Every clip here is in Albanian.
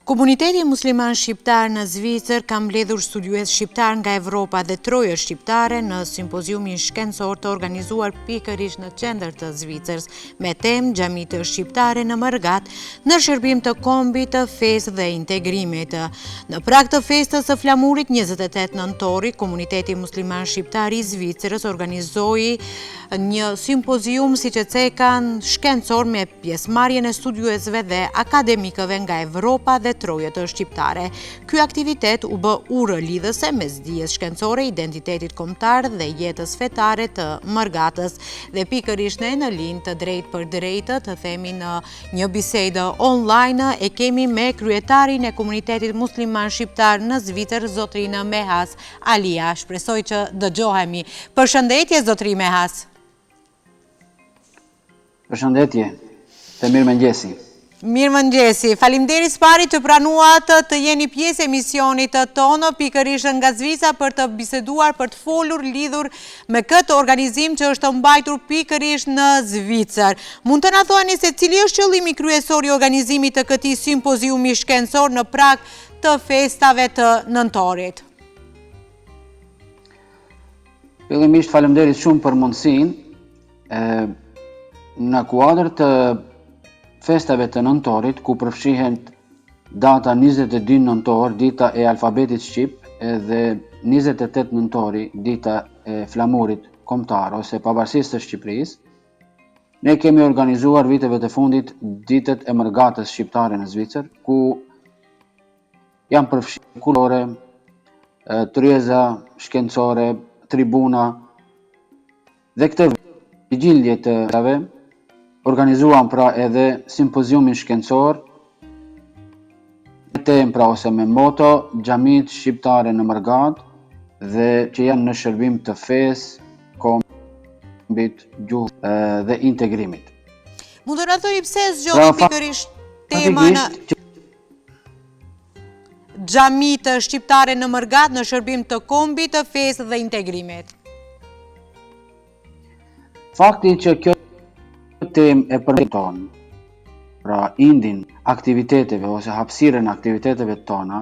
Komuniteti musliman shqiptar në Zvicër ka mbledhur studiues shqiptar nga Evropa dhe troje shqiptare në simpoziumin shkencor të organizuar pikërisht në qendër të Zvicërës me temë Xhamitë shqiptare në Mërgat në shërbim të kombit të fesë dhe integrimit. Në prag të festës së flamurit 28 nëntori, Komuniteti musliman shqiptar i Zvicërës organizoi një simpozium siç e cekan shkencor me pjesëmarrjen e studiuesve dhe akademikëve nga Evropa dhe troje të shqiptare. Ky aktivitet u bë urë lidhëse mes dijes shkencore, identitetit kombëtar dhe jetës fetare të Mërgatës. Dhe pikërisht ne në linjë të drejtë për drejtë të themi në një bisedë online e kemi me kryetarin e Komunitetit musliman shqiptar në Zvicër, zotrinë Mehas Alia. Shpresoj që dëgjohemi. Përshëndetje zotri Mehas. Përshëndetje, të mirëmëngjesi. Mirëmëngjesi, faleminderit pari që pranuat të jeni pjesë emisionit tonë pikërisht nga Zvicra për të biseduar, për të folur lidhur me këtë organizim që është mbajtur pikërisht në Zvicër. Mund të na thoni se cili është qëllimi kryesor i organizimit të këtij simpoziumi shkencor në prag të festave të nëntorit? Fillimisht faleminderit shumë për mundësinë. Në kuadër të festave të nëntorit, ku përfshihen data 22 nëntor, dita e alfabetit shqip, dhe 28 nëntori, dita e flamurit kombëtar ose pavarësisë së Shqipërisë, ne kemi organizuar viteve të fundit ditët e Mërgatës shqiptare në Zvicër, ku janë përfshirë kulore, tryeza shkencore, tribuna, dhe këtë vigjilje të festave organizuan pra edhe simpoziumin shkencor me temë pra ose me moto Xhamitë shqiptare në Mërgat dhe që janë në shërbim të fesë, kombit, gjuhës dhe integrimit. Mund të na thoni pse zgjodhi pikërisht temën Xhamitë shqiptare në Mërgat në shërbim të kombit, të fesë dhe integrimit? Fakti që kjo temë e përmendon, pra indin aktiviteteve ose hapësirën e aktiviteteve tona,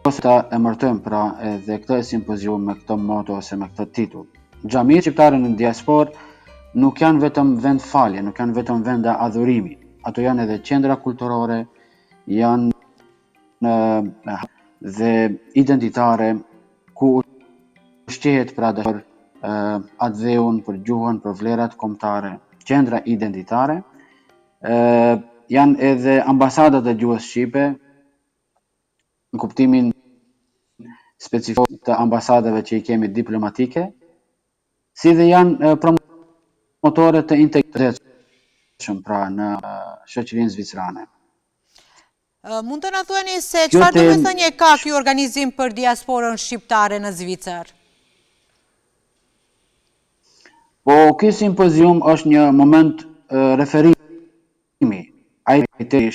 ose ta emërtojmë pra edhe këtë simpozium me këtë moto ose me këtë titull. Xhamitë shqiptare në diasporë nuk janë vetëm vend falje, nuk janë vetëm vende adhurimi. Ato janë edhe qendra kulturore, janë dhe identitare ku ushqehet pra për atë dheun, për gjuhën, për vlerat kombëtare, qendra identitare, janë edhe ambasadat e gjuhës shqipe, në kuptimin specifik të ambasadave që i kemi diplomatike, si dhe janë promotore të integritshëm pra në shoqërinë zvicrane. Mund të na thuani se çfarë domethënie ka ky organizim për diasporën shqiptare në Zvicër? Po, ky simpozium është një moment referimi. Ai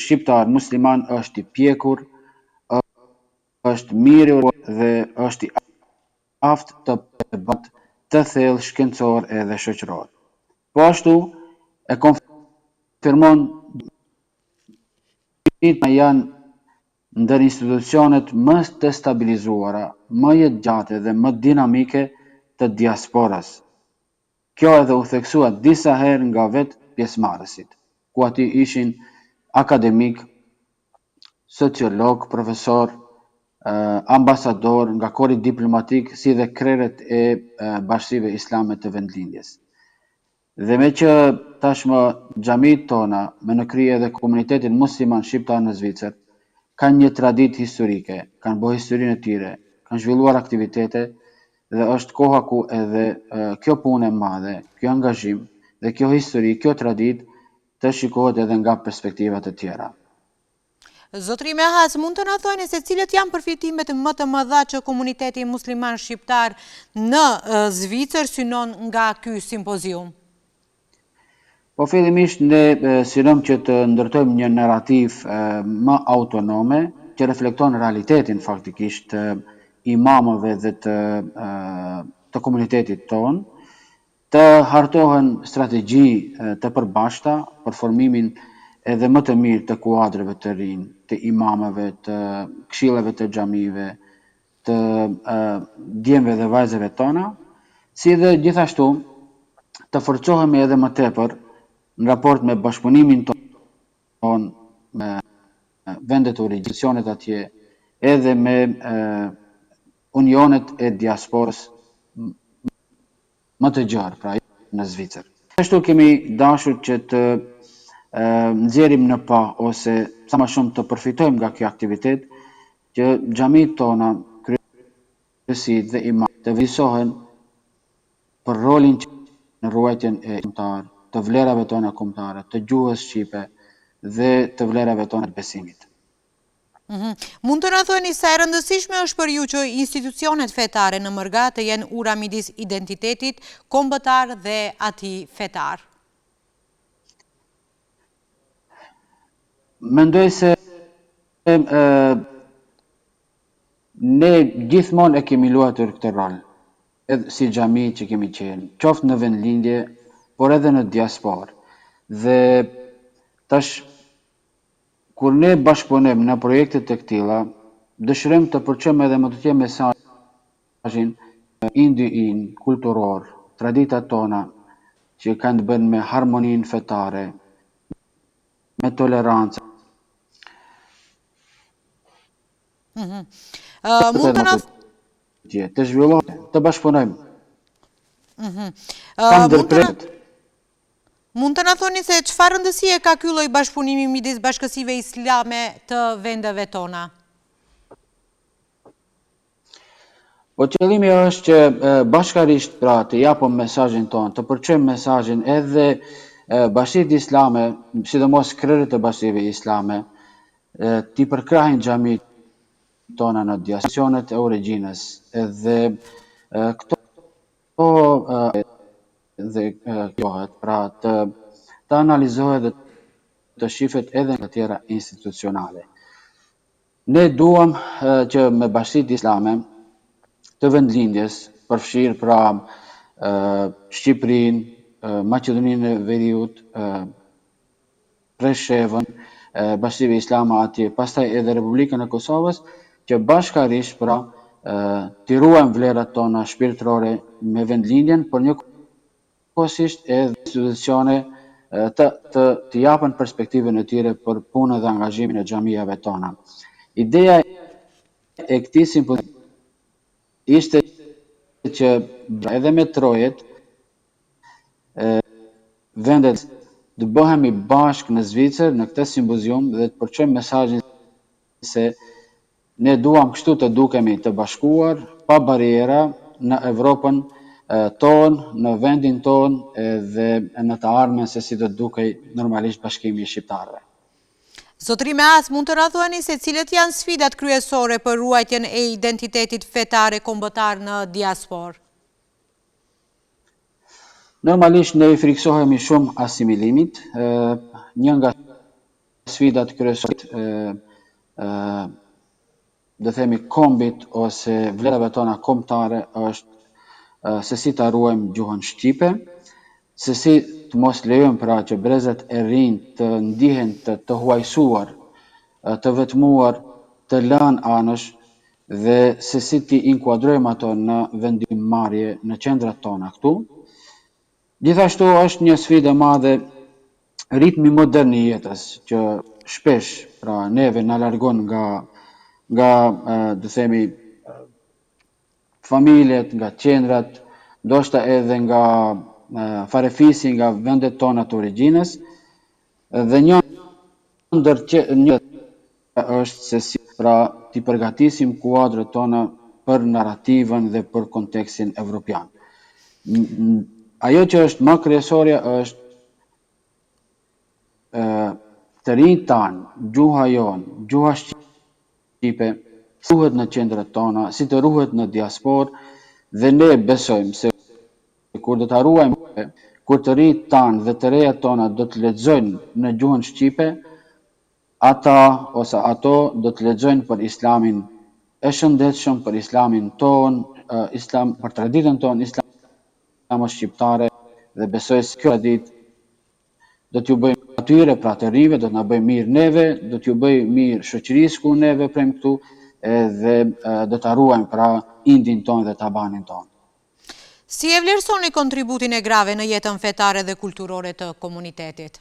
shqiptar musliman është i pjekur, është mirë dhe është i aftë të debat të thellë shkencor edhe shoqëror. Po ashtu e konfirmon që janë ndër institucionet më të stabilizuara, më jetëgjate dhe më dinamike të diasporës. Kjo edhe u theksua disa herë nga vetë pjesëmarrësit, ku aty ishin akademik, sociolog, profesor, ambasador nga kori diplomatik, si dhe krerët e bashkive islame të vendlindjes. Dhe me që tashmë xhamitë tona, me në krye edhe komunitetin musliman shqiptar në Zvicër, kanë një traditë historike, kanë bërë historinë e tyre, kanë zhvilluar aktivitete, dhe është koha ku edhe kjo punë e madhe, kjo angazhim dhe kjo histori, kjo traditë të shikohet edhe nga perspektiva të tjera. Zotri Mehas, mund të na thoni se cilët janë përfitimet më të mëdha që komuniteti musliman shqiptar në Zvicër synon nga ky simpozium? Po fillimisht ne synojmë që të ndërtojmë një narrativ më autonome që reflekton realitetin faktikisht imamëve dhe të komunitetit tonë, të hartohen strategji të përbashkëta për formimin edhe më të mirë të kuadrëve të rinj, të imamëve, të këshilleve të xhamive, të djemve dhe vajzave tona, si dhe gjithashtu të forcohemi edhe më tepër në raport me bashkëpunimin ton me vendet e origjicionit atje, edhe me unionet e diasporës më të gjarë, pra në Zvicër. Ashtu kemi dashur që të nxjerrim në pa ose sa më shumë të përfitojmë nga kjo aktivitet, që xhamitë tona, kryesit dhe imam të vësohen për rolin që në ruajtjen e kombëtar, të vlerave tona kombëtare, të gjuhës shqipe dhe të vlerave tona të besimit. Mund të na thoni sa e rëndësishme është për ju që institucionet fetare në Mërga të jenë ura midis identitetit kombëtar dhe atij fetar? Mendoj se ne gjithmonë e kemi luajtur këtë rol, edhe si xhami që kemi qenë, qoftë në vendlindje, por edhe në diasporë. Dhe tash kur ne bashkëpunojmë në projekte të këtilla, dëshirojmë të përçojmë edhe më të tjerë mesazhin indiin kulturor, traditat tona që kanë të bëjnë me harmoninë fetare, me tolerancë. Mund të na të zhvillohet, të bashkëpunojmë. Kam ndërprerje. Mund të na thoni se çfarë rëndësie ka ky lloj bashkëpunimi midis bashkësive islame të vendeve tona? Po qëllimi është që bashkarisht pra të japim mesazhin tonë, të përçojmë mesazhin edhe bashkitë islame, sidomos krerët e bashkive islame, t'i përkrahin xhamitë tona në diasporët e origjinës, edhe këto dhe kohet, pra të analizohet dhe të shifet edhe nga tjera institucionale. Ne duam që me bashkitë islame të vendlindjes, përfshirë pra Shqipërinë, Maqedoninë e Veriut, Preshevën, bashkive islame atje, pastaj edhe Republikën e Kosovës, që bashkarisht pra t'i ruajmë vlerat tona shpirtërore me vendlindjen, por njëkohësisht edhe institucione të japën perspektivën e tyre për punën dhe angazhimin e xhamijave tona. Ideja e këtij simpozimi ishte që edhe me trojet vendet të bëhemi bashkë në Zvicër në këtë simpozium dhe të përçojmë mesazhin se ne duam kështu të dukemi të bashkuar, pa bariera, në Evropën tonë, në vendin tonë dhe në të ardhmen se si do të dukej normalisht bashkimi i shqiptarëve. Zotëri Meas, mund të na thuani se cilët janë sfidat kryesore për ruajtjen e identitetit fetar e kombëtar në diasporë? Normalisht ne i friksohemi shumë asimilimit. Një nga sfidat kryesore do themi kombit ose vlerave tona kombëtare është se si ta ruajmë gjuhën shqipe, se si të mos lejojmë pra që brezat e rinj të ndihen të huajsuar, të vetmuar, të lënë anësh dhe se si t'i inkuadrojmë ato në vendimmarrje në qendrat tona këtu. Gjithashtu është një sfidë e madhe ritmi modern i jetës që shpesh pra neve na largon nga do themi familjet, nga qendrat, ndoshta edhe nga farefisi nga vendet tona të origjinës, dhe një është se si pra t'i përgatisim kuadrat tona për narrativën dhe për kontekstin evropian. Ajo që është më kryesorja është të rinjt tanë, gjuha jonë, gjuha shqipe, si ruhet në qendrat tona, si të ruhet në diasporë, dhe ne besojmë se kur do ta ruajmë, kur të rinjt tanë dhe të rejat tona do të lexojnë në gjuhën shqipe, ata ose ato do të lexojnë për islamin e shëndetshëm, për islamin ton, për traditën ton islame shqiptare, dhe besoj se kjo traditë do t'ju bëjmë aty tyre, pra të rinjve, do të na bëj mirë neve, do t'ju bëj mirë shoqërisë ku neve prem këtu, dhe do ta ruajmë pra indin tonë dhe tabanin tonë. Si e vlerësoni kontributin e grave në jetën fetare dhe kulturore të komunitetit?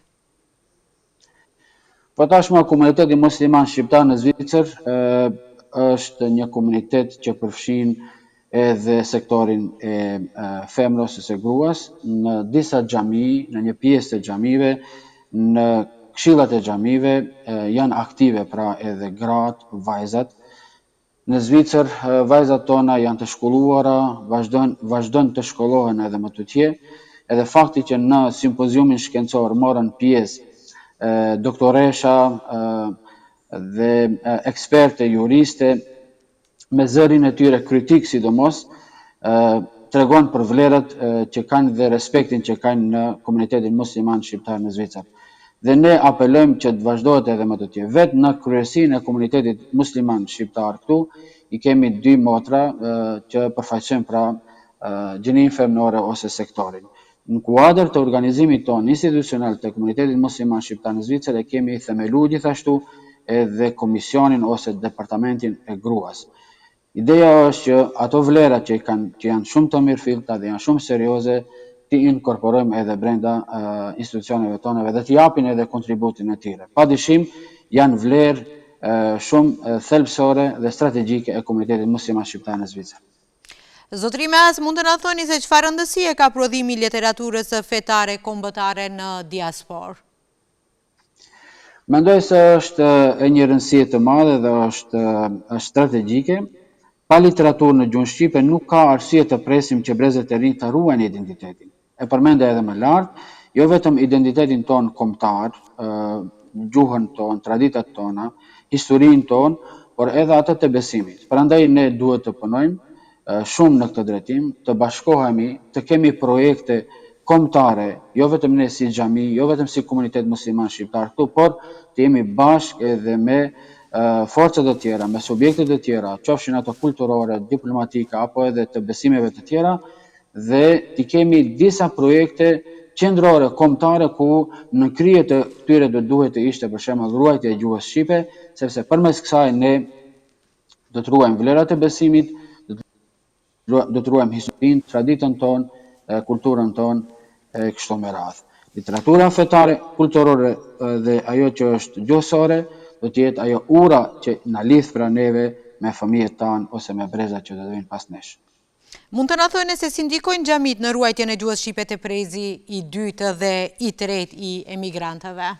Po tashmë komuniteti musliman shqiptar në Zvicër është një komunitet që përfshin edhe sektorin e femrës ose gruas. Në disa xhami, në një pjesë të xhamive, në këshillat e xhamive janë aktive pra edhe gratë, vajzat. Në Zvicër vajzat tona janë të shkolluara, vazhdojnë të shkollohen edhe më tutje, edhe fakti që në simpoziumin shkencor morën pjesë doktoresha dhe eksperte juriste me zërin e tyre kritik sidomos, tregon për vlerat që kanë dhe respektin që kanë në komunitetin musliman shqiptar në Zvicër. Dhe ne apelojmë që të vazhdohet edhe më të tjerë. Vetë në kryesinë e komunitetit musliman shqiptar këtu, i kemi 2 motra që përfaqësojnë pra gjininë femnore ose sektorin. Në kuadër të organizimit tonë institucional të komunitetit musliman shqiptar në Zvicër e kemi themelu gjithashtu edhe komisionin ose departamentin e gruas. Ideja është që ato vlerat që janë shumë të mirëfillta dhe janë shumë serioze, ti inkorporojmë edhe brenda institucioneve toneve dhe t'i japin edhe kontributin e tyre. Padyshim janë vlerë shumë thelbësore dhe strategjike e komunitetit musliman shqiptar në Zvicër. Zotri Meas, mund të na thoni se çfarë rëndësie ka prodhimi i literaturës fetare kombëtare në diasporë? Mendoj se është e një rëndësie të madhe dhe është strategjike. Pa literaturë në gjuhën shqipe nuk ka arsye të presim që brezët e rinj të ruajnë identitetin. E përmendja edhe më lartë, jo vetëm identitetin ton kombëtar, gjuhën ton, traditat tona, historinë ton, por edhe atë të besimit. Prandaj ne duhet të punojmë shumë në këtë drejtim, të bashkohemi, të kemi projekte kombëtare, jo vetëm ne si xhami, jo vetëm si komunitet musliman shqiptar këtu, por të jemi bashkë edhe me forcat e tjera, me subjektet e tjera, qofshin ato kulturore, diplomatike apo edhe të besimeve të tjera, dhe t'i kemi disa projekte qendrore, kombëtare, ku në krye të këtyre do duhet të ishte për shembull ruajtja e gjuhës shqipe, sepse përmes kësaj ne do të ruajmë vlerat e besimit, do të ruajmë historinë, traditën tonë, kulturën tonë, kështu me radhë. Literatura fetare, kulturore dhe ajo që është gjuhësore do të jetë ajo ura që na lidh pra neve me fëmijët tanë ose me brezat që do të vinë pas nesh. Mund të na thoni se si ndikojnë xhamit në ruajtjen e gjuhës shqipe te prezi i dytë dhe i tretë i emigrantëve?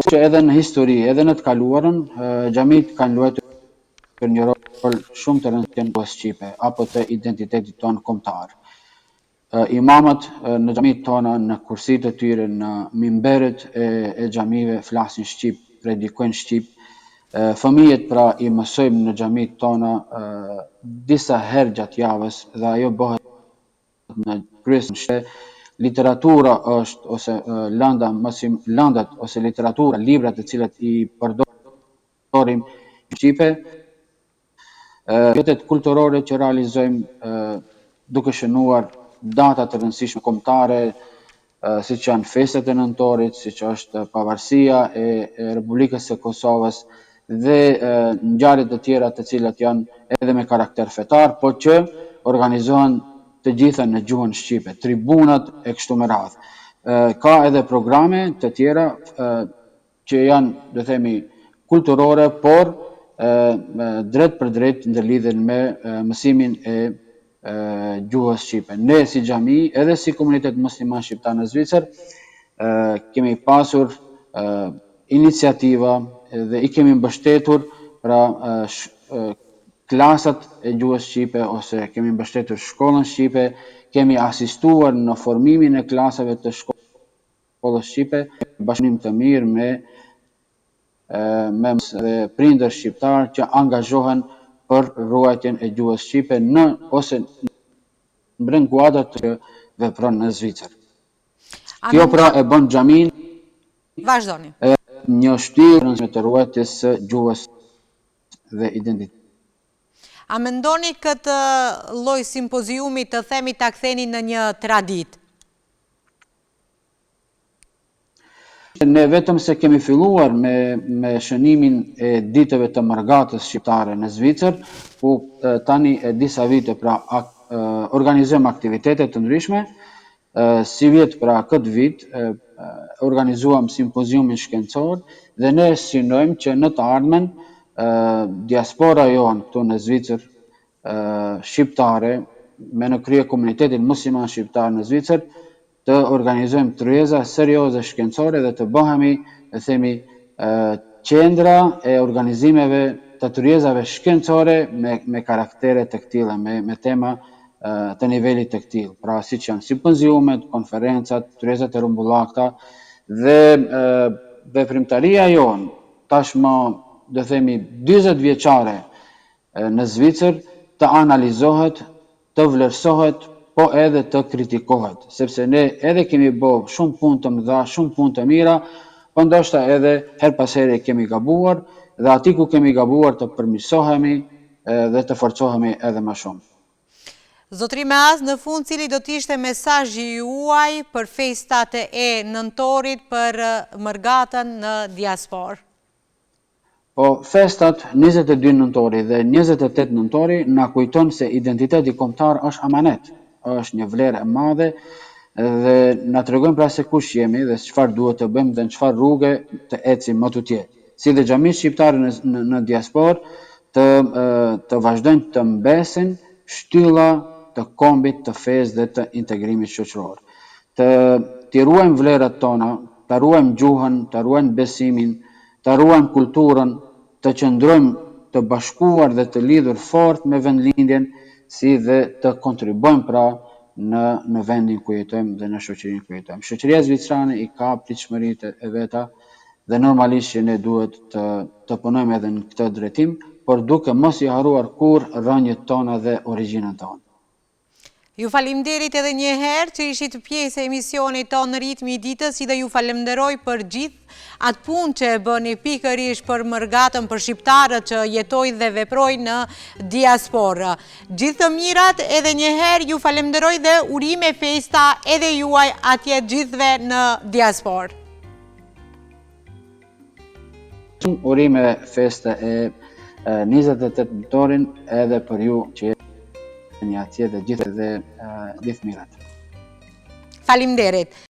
Që edhe në histori, edhe në të kaluarën, xhamit kanë luajtur një rol shumë të rëndësishëm në gjuhën shqipe apo të identitetit tonë kombëtar. Imamët në xhamit tona, në kursitë e tyre, në mimberet e xhamive flasin shqip, predikojnë shqip. Fëmijët pra i mësojmë në xhamit tona disa herë gjatë javës dhe ajo bëhet në kryesë. Literatura është ose lëndat ose literatura, librat të cilat i përdorim në shqipe, jetët kulturore që realizojmë duke shënuar data të rëndësishme kombëtare, siç janë festat e nëntorit, siç është pavarësia e Republikës së Kosovës dhe ngjarje të tjera të cilat janë edhe me karakter fetar, por që organizohen të gjitha në gjuhën shqipe, tribunat e kështu me radhë. Ka edhe programe të tjera që janë, do themi, kulturore, por drejt për drejt ndërlidhen me mësimin e gjuhës shqipe. Ne si xhami, edhe si komunitet musliman shqiptar në Zvicër, kemi pasur iniciativa dhe i kemi mbështetur pra klasat e gjuhës shqipe ose kemi mbështetur shkollën shqipe, kemi asistuar në formimin e klasave të shkollës shqipe, bashkëpunim të mirë me dhe prindër shqiptar që angazhohen për ruajtjen e gjuhës shqipe ose në brenda kuadrat që vepron në Zvicër. Kjo pra e bën xhamin një shtyrë të ruajtjes së gjuhës dhe identitetit. A mendoni këtë lloj simpoziumi të themi ta ktheni në një traditë? Ne vetëm se kemi filluar me shënimin e ditëve të Mërgatës shqiptare në Zvicër, ku tani e disa vite pra organizojmë aktivitete të ndryshme. Si vjet pra këtë vit organizuam simpoziumin shkencor dhe ne synojmë që në të ardhmen diaspora jonë këtu në Zvicër shqiptare me në krye komunitetin musliman shqiptar në Zvicër të organizojmë tryeza serioze shkencore dhe të bëhemi, e themi, qendra e organizimeve të tryezave shkencore me karaktere të këtilla, me tema të nivelit të këtill. Pra siç janë simpoziumet, konferencat, tryezat e rumbullakta dhe veprimtaria jonë tashmë, do themi, 40 vjeçare në Zvicër të analizohet, të vlerësohet, po edhe të kritikohet, sepse ne edhe kemi bërë shumë punë të mëdha, shumë punë të mira, po ndoshta edhe her pas here kemi gabuar dhe aty ku kemi gabuar të përmirësohemi dhe të forcohemi edhe më shumë. Zotëri Meaz, në fund cili do t'ishte mesazhi juaj për festat e nëntorit për Mërgatën në diasporë? Po, festat 22 nëntori dhe 28 nëntori na kujton se identiteti kombëtar është amanet, është një vlerë e madhe dhe na tregojnë pra se kush jemi dhe çfarë duhet të bëjmë dhe në çfarë rrugë të ecim më tutje. Si dhe xhamisë shqiptare në diasporë të vazhdojnë të mbesin shtylla të kombit, të fesë dhe të integrimit shoqëror. Të ruajmë vlerat tona, të ruajmë gjuhën, të ruajmë besimin, të ruajmë kulturën, të qëndrojmë të bashkuar dhe të lidhur fort me vendlindjen, si dhe të kontribojmë pra në vendin ku jetojmë dhe në shoqërinë ku jetojmë. Shoqëria zvicerane i ka pritshmëritë e veta dhe normalisht që ne duhet të punojmë edhe në këtë drejtim, por duke mos i harruar kurrë rrënjët tona dhe origjinën tonë. Ju falimderit edhe një herë që ishit pjesë e emisionit tonë në ritmi i ditës, si dhe ju falemderoj për gjithë atë punë që e bëni pikërisht për Mërgatën, për shqiptarët që jetojnë dhe veprojnë në diasporë. Gjithë të mirat edhe një herë ju falemderoj dhe urime festa edhe juaj atje gjithëve në diasporë. Urime feste e 28 nëntorin edhe për ju që një atje dhe gjithë mirat. Falimderit.